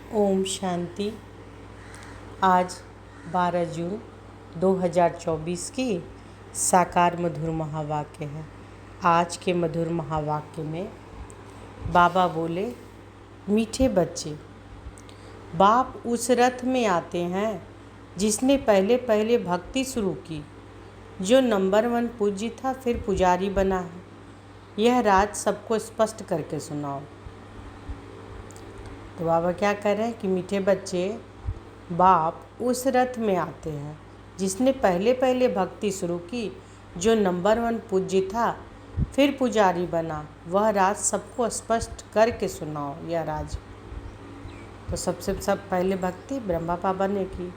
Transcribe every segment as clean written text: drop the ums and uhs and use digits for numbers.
ओम शांति। आज 12 जून 2024 की साकार मधुर महावाक्य है। आज के मधुर महावाक्य में बाबा बोले, मीठे बच्चे, बाप उस रथ में आते हैं जिसने पहले पहले भक्ति शुरू की, जो नंबर 1 पूज्य था, फिर पुजारी बना है। यह राज सबको स्पष्ट करके सुनाओ। तो बाबा क्या कह रहे हैं कि मीठे बच्चे, बाप उस रथ में आते हैं जिसने पहले पहले भक्ति शुरू की, जो नंबर 1 पूज्य था, फिर पुजारी बना। वह राज सबको स्पष्ट करके सुनाओ। यह राज तो सबसे पहले भक्ति ब्रह्मा बाबा ने की,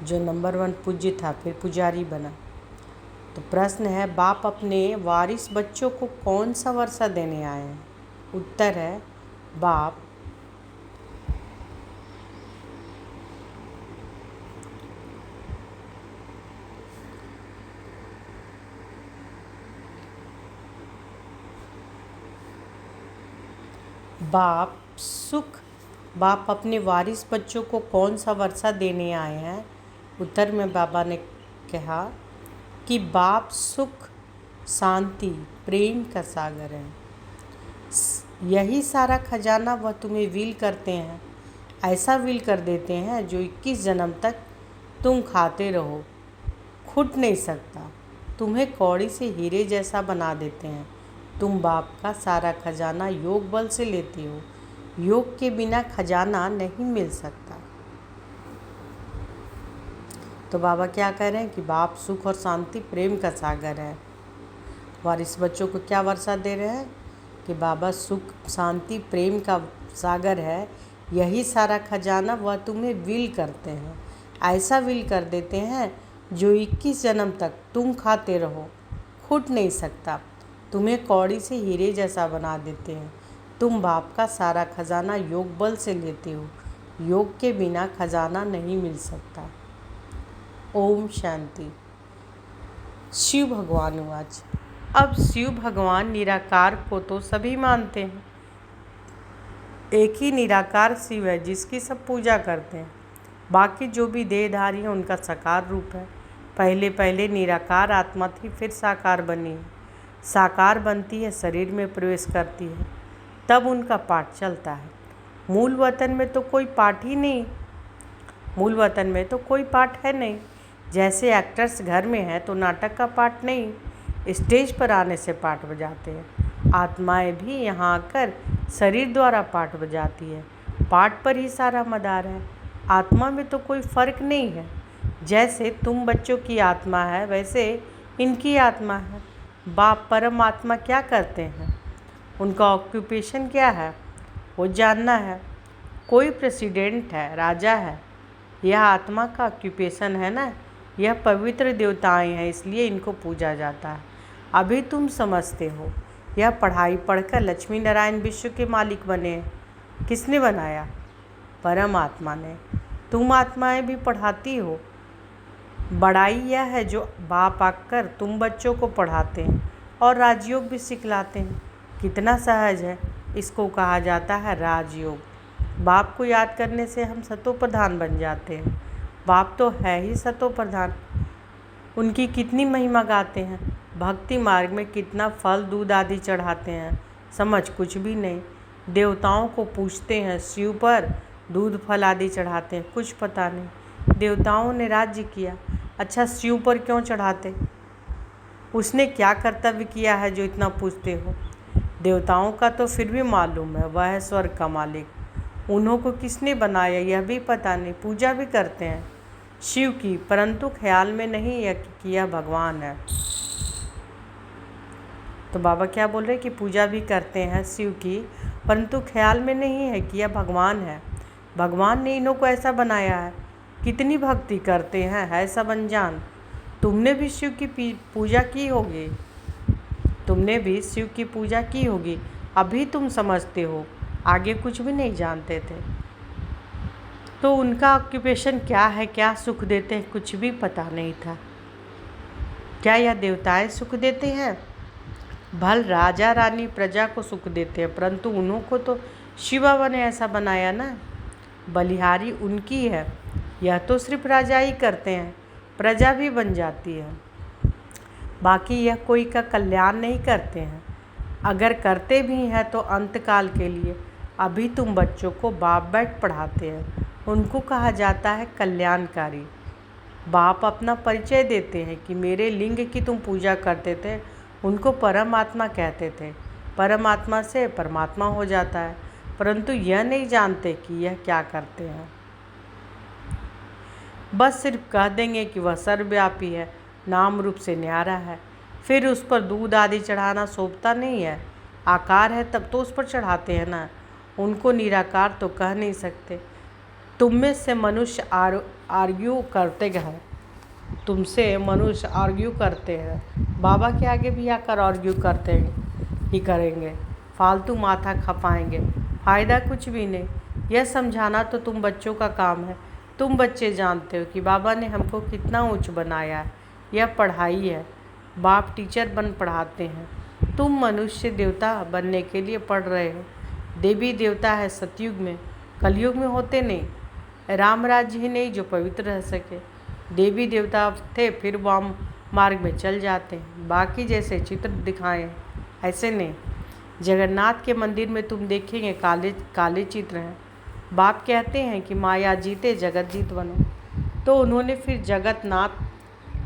जो नंबर 1 पूज्य था, फिर पुजारी बना। तो प्रश्न है, बाप अपने वारिस बच्चों को कौन सा वर्षा देने आए हैं? उत्तर है, बाप बाप अपने वारिस बच्चों को कौन सा वर्षा देने आए हैं? उत्तर में बाबा ने कहा कि बाप सुख, शांति, प्रेम का सागर है। यही सारा खजाना वह तुम्हें विल करते हैं। ऐसा विल कर देते हैं जो 21 जन्म तक तुम खाते रहो, खुट नहीं सकता। तुम्हें कौड़ी से हीरे जैसा बना देते हैं। तुम बाप का सारा खजाना योग बल से लेते हो। योग के बिना खजाना नहीं मिल सकता। तो बाबा क्या कह रहे हैं कि बाप सुख और शांति, प्रेम का सागर है। वारिस बच्चों को क्या वर्षा दे रहे हैं कि बाबा सुख, शांति, प्रेम का सागर है। यही सारा खजाना वह तुम्हें विल करते हैं। ऐसा विल कर देते हैं जो 21 जन्म तक तुम खाते रहो, खुट नहीं सकता। तुम्हें कौड़ी से हीरे जैसा बना देते हैं। तुम बाप का सारा खजाना योग बल से लेते हो। योग के बिना खजाना नहीं मिल सकता। ओम शांति। शिव भगवान उवाच। अब शिव भगवान निराकार को तो सभी मानते हैं। एक ही निराकार शिव है जिसकी सब पूजा करते हैं। बाकी जो भी देहधारी हैं उनका साकार रूप है। पहले पहले निराकार आत्मा थी, फिर साकार बनी है। साकार बनती है, शरीर में प्रवेश करती है, तब उनका पाठ चलता है। मूल वतन में तो कोई पाठ ही नहीं। मूल वतन में तो कोई पाठ है नहीं। जैसे एक्टर्स घर में है तो नाटक का पाठ नहीं, स्टेज पर आने से पाठ बजाते हैं। आत्माएं भी यहाँ आकर शरीर द्वारा पाठ बजाती है। पाठ पर ही सारा मदार है। आत्मा में तो कोई फर्क नहीं है। जैसे तुम बच्चों की आत्मा है, वैसे इनकी आत्मा है। बाप परम आत्मा क्या करते हैं? उनका ऑक्यूपेशन क्या है वो जानना है। कोई प्रेसिडेंट है, राजा है, यह आत्मा का ऑक्यूपेशन है ना। यह पवित्र देवताएं हैं, इसलिए इनको पूजा जाता है। अभी तुम समझते हो। यह पढ़ाई पढ़कर लक्ष्मी नारायण विश्व के मालिक बने हैं। किसने बनाया? परम आत्मा ने। तुम आत्माएं भी पढ़ाती हो। बड़ाई यह है जो बाप आकर तुम बच्चों को पढ़ाते हैं और राजयोग भी सिखलाते हैं। कितना सहज है। इसको कहा जाता है राजयोग। बाप को याद करने से हम सतो प्रधान बन जाते हैं। बाप तो है ही सतो प्रधान। उनकी कितनी महिमा गाते हैं। भक्ति मार्ग में कितना फल, दूध आदि चढ़ाते हैं। समझ कुछ भी नहीं। देवताओं को पूछते हैं, शिव पर दूध फल आदि चढ़ाते हैं, कुछ पता नहीं। देवताओं ने राज्य किया, अच्छा शिव पर क्यों चढ़ाते? उसने क्या कर्तव्य किया है जो इतना पूछते हो? देवताओं का तो फिर भी मालूम है, वह है स्वर्ग का मालिक। उन्हों को किसने बनाया यह भी पता नहीं। पूजा भी करते हैं शिव की, परंतु ख्याल में नहीं है कि यह भगवान है। तो बाबा क्या बोल रहे हैं कि पूजा भी करते हैं शिव की, परंतु ख्याल में नहीं है कि यह भगवान है। भगवान ने इन्हों को ऐसा बनाया है। कितनी भक्ति करते हैं, है सब अनजान। तुमने भी शिव की पूजा की होगी। तुमने भी शिव की पूजा की होगी। अभी तुम समझते हो, आगे कुछ भी नहीं जानते थे। तो उनका ऑक्यूपेशन क्या है, क्या सुख देते हैं, कुछ भी पता नहीं था। क्या यह देवताएं सुख देते हैं? भल राजा रानी प्रजा को सुख देते हैं, परंतु उन्हों को तो शिव बाबा ने ऐसा बनाया ना। बलिहारी उनकी है, यह तो सिर्फ राजा ही करते हैं, प्रजा भी बन जाती है, बाकी यह कोई का कल्याण नहीं करते हैं। अगर करते भी हैं तो अंतकाल के लिए। अभी तुम बच्चों को बाप बैठ पढ़ाते हैं, उनको कहा जाता है कल्याणकारी। बाप अपना परिचय देते हैं कि मेरे लिंग की तुम पूजा करते थे, उनको परमात्मा कहते थे। परमात्मा से परमात्मा हो जाता है, परंतु यह नहीं जानते कि यह क्या करते हैं। बस सिर्फ कह देंगे कि वह सर्वव्यापी है, नाम रूप से न्यारा है, फिर उस पर दूध आदि चढ़ाना शोभता नहीं है। आकार है तब तो उस पर चढ़ाते हैं ना, उनको निराकार तो कह नहीं सकते। तुम में से मनुष्य आर्ग्यू करते हैं, तुमसे मनुष्य आर्ग्यू करते हैं, बाबा के आगे भी आकर आर्ग्यू करते हैं ही करेंगे, फालतू माथा खपाएंगे, फ़ायदा कुछ भी नहीं। यह समझाना तो तुम बच्चों का काम है। तुम बच्चे जानते हो कि बाबा ने हमको कितना ऊंच बनाया है, यह पढ़ाई है। बाप टीचर बन पढ़ाते हैं, तुम मनुष्य देवता बनने के लिए पढ़ रहे हो। देवी देवता है सतयुग में, कलयुग में होते नहीं। राम राज्य ही नहीं जो पवित्र रह सके। देवी देवता थे फिर वाम मार्ग में चल जाते हैं, बाकी जैसे चित्र दिखाएं ऐसे नहीं। जगन्नाथ के मंदिर में तुम देखेंगे काले काले चित्र हैं। बाप कहते हैं कि माया जीते जगत जीत बनो, तो उन्होंने फिर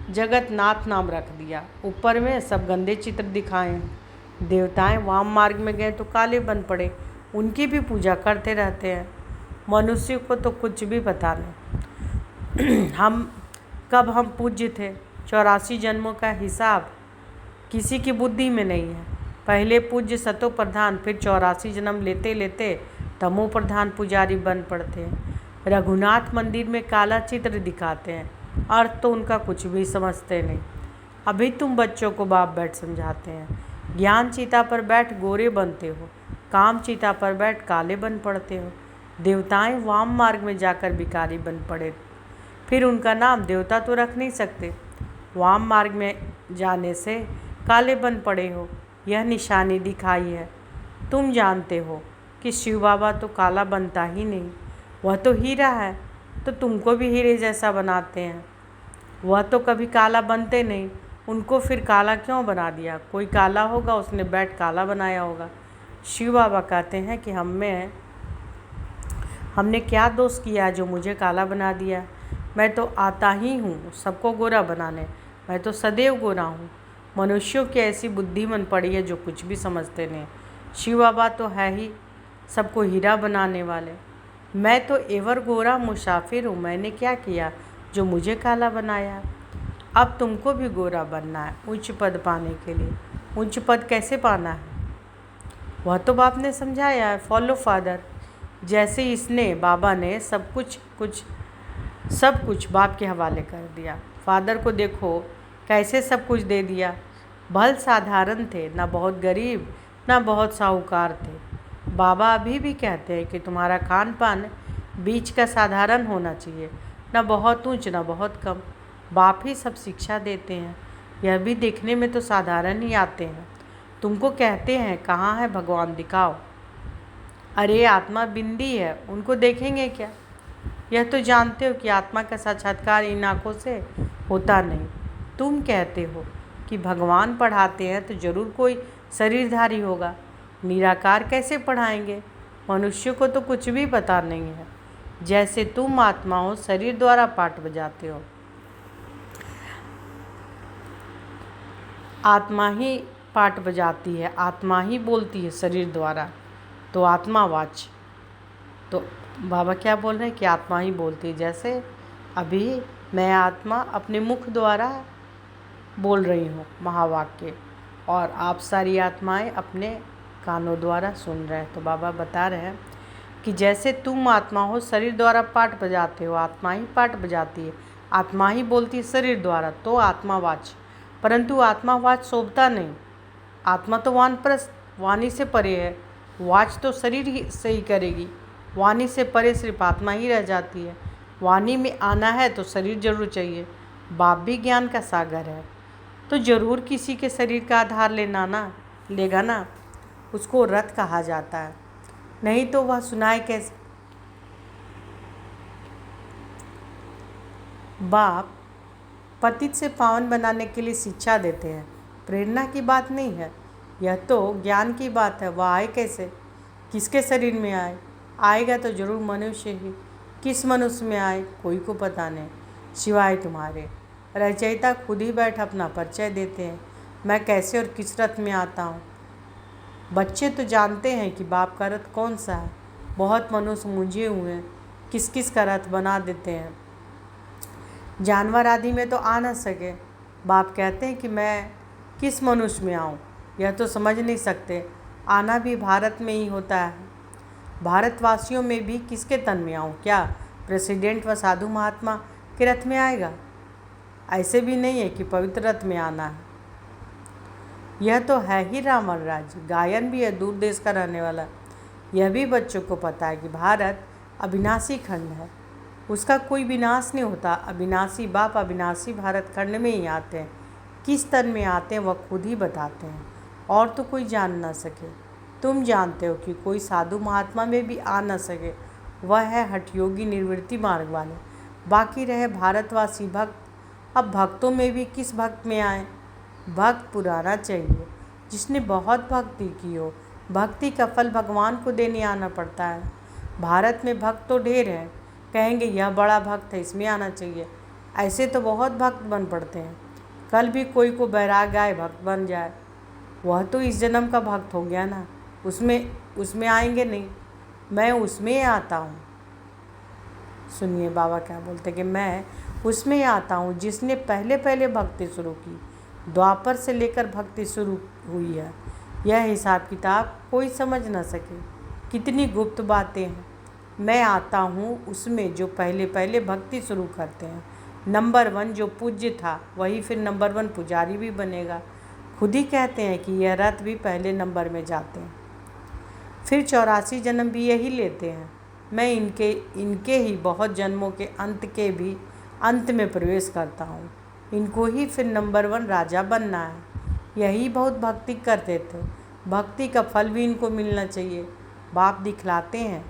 जगतनाथ नाम रख दिया। ऊपर में सब गंदे चित्र दिखाए। देवताएं वाम मार्ग में गए तो काले बन पड़े, उनकी भी पूजा करते रहते हैं। मनुष्य को तो कुछ भी पता नहीं हम पूज्य थे। 84 जन्मों का हिसाब किसी की बुद्धि में नहीं है। पहले पूज्य सतो प्रधान, फिर 84 जन्म लेते लेते तमो प्रधान पुजारी बन पड़ते हैं। रघुनाथ मंदिर में काला चित्र दिखाते हैं, अर्थ तो उनका कुछ भी समझते नहीं। अभी तुम बच्चों को बाप बैठ समझाते हैं। ज्ञान चीता पर बैठ गोरे बनते हो, काम चीता पर बैठ काले बन पड़ते हो। देवताएं वाम मार्ग में जाकर भिखारी बन पड़े, फिर उनका नाम देवता तो रख नहीं सकते। वाम मार्ग में जाने से काले बन पड़े हो, यह निशानी दिखाई है। तुम जानते हो कि शिव बाबा तो काला बनता ही नहीं, वह तो हीरा है, तो तुमको भी हीरे जैसा बनाते हैं। वह तो कभी काला बनते नहीं, उनको फिर काला क्यों बना दिया? कोई काला होगा, उसने बैठ काला बनाया होगा। शिव बाबा कहते हैं कि हमने क्या दोष किया जो मुझे काला बना दिया? मैं तो आता ही हूँ सबको गोरा बनाने, मैं तो सदैव गोरा हूँ। मनुष्यों की ऐसी बुद्धि मन पड़ी है जो कुछ भी समझते नहीं। शिव बाबा तो है ही सबको हीरा बनाने वाले। मैं तो एवर गोरा मुसाफिर हूँ, मैंने क्या किया जो मुझे काला बनाया? अब तुमको भी गोरा बनना है उच्च पद पाने के लिए। उच्च पद कैसे पाना है वह तो बाप ने समझाया है। फॉलो फादर, जैसे इसने बाबा ने सब कुछ बाप के हवाले कर दिया। फादर को देखो कैसे सब कुछ दे दिया। भल साधारण थे, ना बहुत गरीब ना बहुत साहूकार थे। बाबा अभी भी कहते हैं कि तुम्हारा खान पान बीच का साधारण होना चाहिए, ना बहुत ऊंच ना बहुत कम। बाप ही सब शिक्षा देते हैं, यह भी देखने में तो साधारण ही आते हैं। तुमको कहते हैं कहाँ है भगवान, दिखाओ। अरे आत्मा बिंदी है, उनको देखेंगे क्या? यह तो जानते हो कि आत्मा का साक्षात्कार इन आँखों से होता नहीं। तुम कहते हो कि भगवान पढ़ाते हैं तो जरूर कोई शरीरधारी होगा, निराकार कैसे पढ़ाएंगे? मनुष्य को तो कुछ भी पता नहीं है। जैसे तुम आत्मा हो, शरीर द्वारा पाठ बजाते हो। आत्मा ही पाठ बजाती है, आत्मा ही बोलती है शरीर द्वारा, तो आत्मावाच। तो बाबा क्या बोल रहे हैं कि आत्मा ही बोलती है। जैसे अभी मैं आत्मा अपने मुख द्वारा बोल रही हूँ महावाक्य, और आप सारी आत्माएं अपने कानों द्वारा सुन रहे हैं। तो बाबा बता रहे हैं कि जैसे तुम आत्मा हो, शरीर द्वारा पाठ बजाते हो, आत्मा ही पाठ बजाती है, आत्मा ही बोलती है शरीर द्वारा, तो आत्मावाच। परंतु आत्मावाच शोभता नहीं। आत्मा तो वानप्रस्थ, वाणी से परे है, वाच तो शरीर ही से ही करेगी। वाणी से परे सिर्फ आत्मा ही रह जाती है। वाणी में आना है तो शरीर जरूर चाहिए। बाप भी ज्ञान का सागर है, तो जरूर किसी के शरीर का आधार लेना ना। लेगा ना, उसको रथ कहा जाता है, नहीं तो वह सुनाए कैसे। बाप पतित से पावन बनाने के लिए शिक्षा देते हैं, प्रेरणा की बात नहीं है, यह तो ज्ञान की बात है। वह आए कैसे, किसके शरीर में आए, आएगा तो जरूर मनुष्य ही। किस मनुष्य में आए कोई को पता नहीं सिवाय तुम्हारे। रचयिता खुद ही बैठ अपना परिचय देते हैं, मैं कैसे और किस रथ में आता हूँ। बच्चे तो जानते हैं कि बाप का रथ कौन सा है, बहुत मनुष्य मुंझे हुए हैं, किस किस का रथ बना देते हैं। जानवर आदि में तो आ न सके, बाप कहते हैं कि मैं किस मनुष्य में आऊँ, यह तो समझ नहीं सकते। आना भी भारत में ही होता है, भारतवासियों में भी किसके तन में आऊँ, क्या प्रेसिडेंट व साधु महात्मा के रथ में आएगा। ऐसे भी नहीं है कि पवित्र रथ में आना है, यह तो है ही रावण राज्य। गायन भी है दूर देश का रहने वाला, यह भी बच्चों को पता है कि भारत अविनाशी खंड है, उसका कोई विनाश नहीं होता। अविनाशी बाप अविनाशी भारत खंड में ही आते हैं, किस तन में आते हैं वह खुद ही बताते हैं, और तो कोई जान ना सके। तुम जानते हो कि कोई साधु महात्मा में भी आ न सके, वह है हठयोगी निवृत्ति मार्ग वाले। बाकी रहे भारतवासी भक्त, अब भक्तों में भी किस भक्त में आए। भक्त पुराना चाहिए, जिसने बहुत भक्ति की हो। भक्ति का फल भगवान को देने आना पड़ता है। भारत में भक्त तो ढेर हैं, कहेंगे यह बड़ा भक्त है, इसमें आना चाहिए। ऐसे तो बहुत भक्त बन पड़ते हैं, कल भी कोई को बैराग आए भक्त बन जाए, वह तो इस जन्म का भक्त हो गया ना, उसमें आएंगे नहीं, मैं उसमें आता हूँ। सुनिए बाबा क्या बोलते कि मैं उसमें आता हूँ जिसने पहले पहले भक्ति शुरू की, द्वापर से लेकर भक्ति शुरू हुई है। यह हिसाब किताब कोई समझ न सके, कितनी गुप्त बातें हैं। मैं आता हूँ उसमें जो पहले पहले भक्ति शुरू करते हैं। नंबर 1 जो पूज्य था वही फिर नंबर 1 पुजारी भी बनेगा। खुद ही कहते हैं कि यह रथ भी पहले नंबर में जाते हैं, फिर 84 जन्म भी यही लेते हैं। मैं इनके ही बहुत जन्मों के अंत के भी अंत में प्रवेश करता हूँ। इनको ही फिर नंबर 1 राजा बनना है। यही बहुत भक्ति करते थे, भक्ति का फल भी इनको मिलना चाहिए। बाप दिखलाते हैं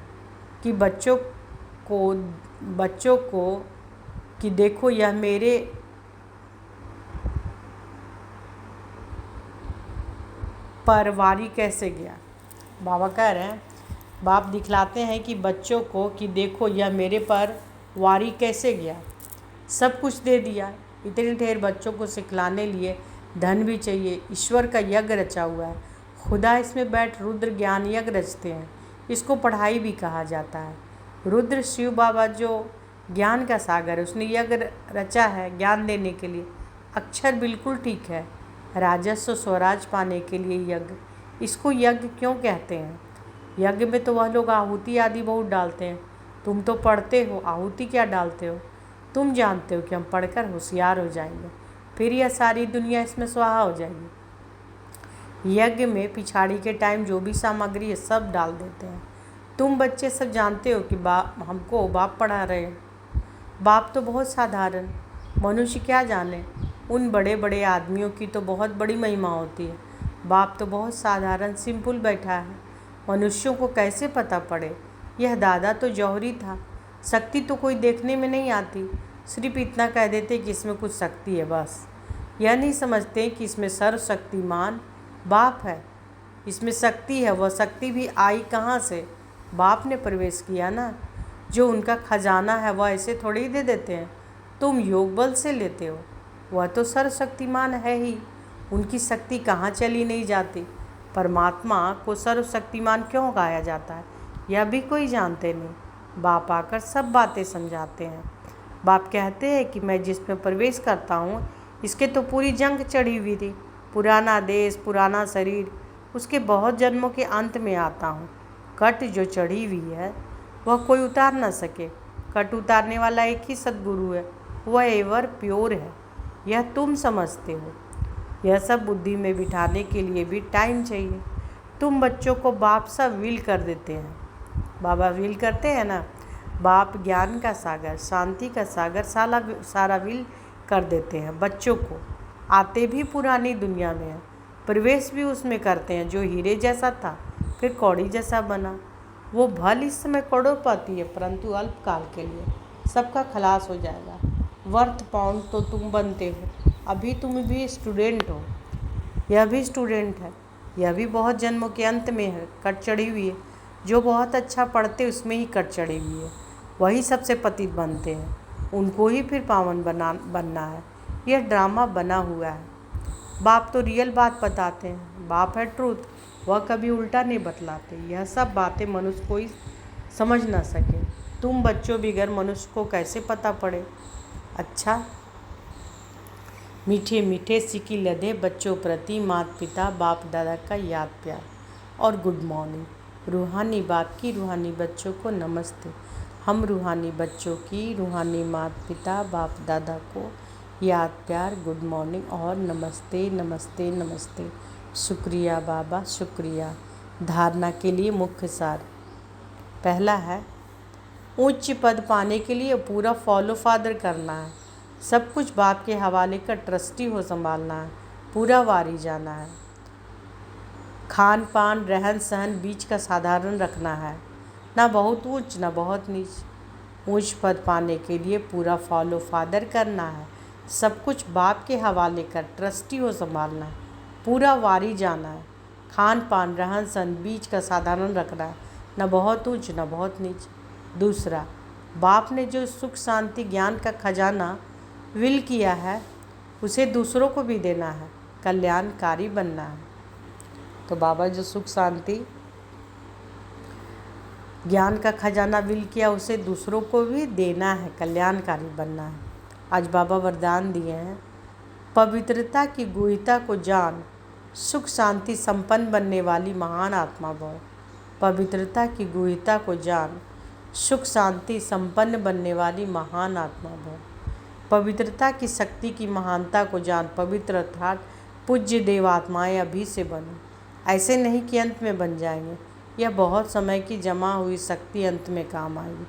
कि बच्चों को कि देखो यह मेरे पर वारी कैसे गया। बाबा कह रहे हैं, बाप दिखलाते हैं कि बच्चों को कि देखो यह मेरे पर वारी कैसे गया। सब कुछ दे दिया, इतने ढेर बच्चों को सिखलाने लिए धन भी चाहिए। ईश्वर का यज्ञ रचा हुआ है, खुदा इसमें बैठ रुद्र ज्ञान यज्ञ रचते हैं, इसको पढ़ाई भी कहा जाता है। रुद्र शिव बाबा जो ज्ञान का सागर है, उसने यज्ञ रचा है ज्ञान देने के लिए। अक्षर बिल्कुल ठीक है, राजस्व स्वराज पाने के लिए यज्ञ। इसको यज्ञ क्यों कहते हैं? यज्ञ में तो वह लोग आहुति आदि बहुत डालते हैं, तुम तो पढ़ते हो, आहुति क्या डालते हो? तुम जानते हो कि हम पढ़कर होशियार हो जाएंगे, फिर यह सारी दुनिया इसमें स्वाहा हो जाएगी। यज्ञ में पिछाड़ी के टाइम जो भी सामग्री है सब डाल देते हैं। तुम बच्चे सब जानते हो कि हमको बाप पढ़ा रहे हैं। बाप तो बहुत साधारण, मनुष्य क्या जाने, उन बड़े बड़े आदमियों की तो बहुत बड़ी महिमा होती है। बाप तो बहुत साधारण सिंपल बैठा है, मनुष्यों को कैसे पता पड़े। यह दादा तो जौहरी था, शक्ति तो कोई देखने में नहीं आती, सिर्फ इतना कह देते कि इसमें कुछ शक्ति है, बस। यह नहीं समझते कि इसमें सर्वशक्तिमान बाप है, इसमें शक्ति है। वह शक्ति भी आई कहाँ से? बाप ने प्रवेश किया ना। जो उनका खजाना है वह ऐसे थोड़ी ही दे देते हैं, तुम योग बल से लेते हो। वह तो सर्वशक्तिमान है ही, उनकी शक्ति कहाँ चली नहीं जाती। परमात्मा को सर्वशक्तिमान क्यों कहा जाता है, यह भी कोई जानते नहीं। बाप आकर सब बातें समझाते हैं। बाप कहते हैं कि मैं जिसमें प्रवेश करता हूँ इसके तो पूरी जंग चढ़ी हुई थी, पुराना देश पुराना शरीर, उसके बहुत जन्मों के अंत में आता हूँ। कट जो चढ़ी हुई है वह कोई उतार न सके। कट उतारने वाला एक ही सद्गुरु है, वह एवर प्योर है। यह तुम समझते हो, यह सब बुद्धि में बिठाने के लिए भी टाइम चाहिए। तुम बच्चों को बाप सब विल कर देते हैं, बाबा विल करते हैं ना। बाप ज्ञान का सागर शांति का सागर सारा विल कर देते हैं बच्चों को। आते भी पुरानी दुनिया में हैं, प्रवेश भी उसमें करते हैं। जो हीरे जैसा था फिर कौड़ी जैसा बना। वो भल इस समय करोड़पति है, परंतु अल्पकाल के लिए सबका खलास हो जाएगा। वर्थ पाउंड तो तुम बनते हो, अभी तुम भी स्टूडेंट हो, यह भी स्टूडेंट है, यह भी बहुत जन्मों के अंत में है, कट चढ़ी हुई है। जो बहुत अच्छा पढ़ते उसमें ही कट चढ़ी हुई है, वही सबसे पतित बनते हैं, उनको ही फिर पावन बनना है। यह ड्रामा बना हुआ है। बाप तो रियल बात बताते हैं, बाप है ट्रूथ, वह कभी उल्टा नहीं बतलाते। यह सब बातें मनुष्य कोई समझ ना सके। तुम बच्चों बिगर मनुष्य को कैसे पता पड़े। अच्छा, मीठे मीठे सिकी लदे बच्चों प्रति माता पिता बाप दादा का याद प्यार और गुड मॉर्निंग। रूहानी बाप की रूहानी बच्चों को नमस्ते। हम रूहानी बच्चों की रूहानी माता पिता बाप दादा को याद प्यार, गुड मॉर्निंग और नमस्ते नमस्ते नमस्ते। शुक्रिया बाबा, शुक्रिया। धारणा के लिए मुख्य सार। पहला है, उच्च पद पाने के लिए पूरा फॉलो फादर करना है। सब कुछ बाप के हवाले का ट्रस्टी हो संभालना है। पूरा वारी जाना है। खान पान रहन सहन बीच का साधारण रखना है, ना बहुत ऊंच ना बहुत नीच। ऊंच पद पाने के लिए पूरा फॉलो फादर करना है। सब कुछ बाप के हवाले का ट्रस्टी हो संभालना है। पूरा वारी जाना है। खान पान रहन सहन बीच का साधारण रखना है, ना बहुत ऊंच ना बहुत नीच। दूसरा, बाप ने जो सुख शांति ज्ञान का खजाना विल किया है उसे दूसरों को भी देना है, कल्याणकारी बनना है। तो बाबा जो सुख शांति ज्ञान का खजाना विल किया उसे दूसरों को भी देना है, कल्याणकारी बनना है। आज बाबा वरदान दिए हैं, पवित्रता की गुहिता को जान, सुख शांति संपन्न बनने वाली महान आत्मा भव। पवित्रता की गुहिता को जान, सुख शांति संपन्न बनने वाली महान आत्मा भव। पवित्रता की शक्ति की महानता को जान, पवित्र अर्थात पूज्य देवात्माएं अभी से बनो। ऐसे नहीं कि अंत में बन जाएंगे, यह बहुत समय की जमा हुई शक्ति अंत में काम आएगी।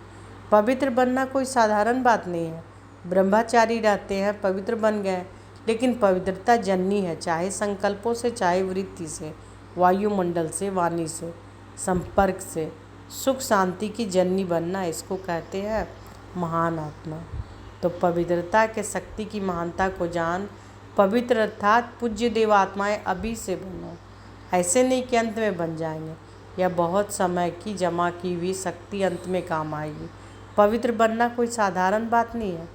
पवित्र बनना कोई साधारण बात नहीं है। ब्रह्मचारी रहते हैं, पवित्र बन गए, लेकिन पवित्रता जननी है, चाहे संकल्पों से, चाहे वृत्ति से, वायुमंडल से, वाणी से, संपर्क से। सुख शांति की जननी बनना, इसको कहते हैं महान आत्मा। तो पवित्रता के शक्ति की महानता को जान, पवित्र अर्थात पूज्य देवात्माएं अभी से बनो। ऐसे नहीं कि अंत में बन जाएंगे, यह बहुत समय की जमा की हुई शक्ति अंत में काम आएगी। पवित्र बनना कोई साधारण बात नहीं है।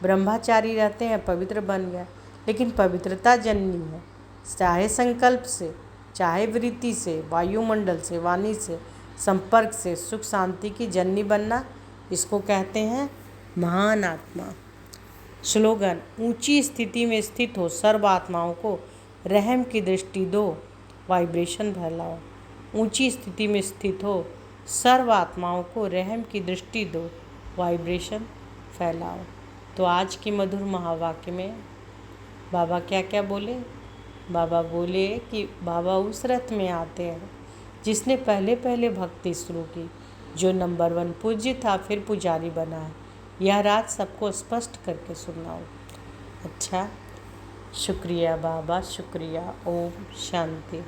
ब्रह्मचारी रहते हैं, पवित्र बन गए, लेकिन पवित्रता जननी है, चाहे संकल्प से, चाहे वृत्ति से, वायुमंडल से, वाणी से, संपर्क से। सुख शांति की जननी बनना, इसको कहते हैं महान आत्मा। स्लोगन, ऊंची स्थिति में स्थित हो सर्व आत्माओं को रहम की दृष्टि दो, वाइब्रेशन फैलाओ। ऊंची स्थिति में स्थित हो सर्व आत्माओं को रहम की दृष्टि दो, वाइब्रेशन फैलाओ। तो आज के मधुर महावाक्य में बाबा क्या क्या बोले। बाबा बोले कि बाबा उस रथ में आते हैं जिसने पहले पहले भक्ति शुरू की, जो नंबर 1 पूज्य था फिर पुजारी बना है। यह रात सबको स्पष्ट करके सुनाओ। अच्छा, शुक्रिया बाबा, शुक्रिया। ओम शांति।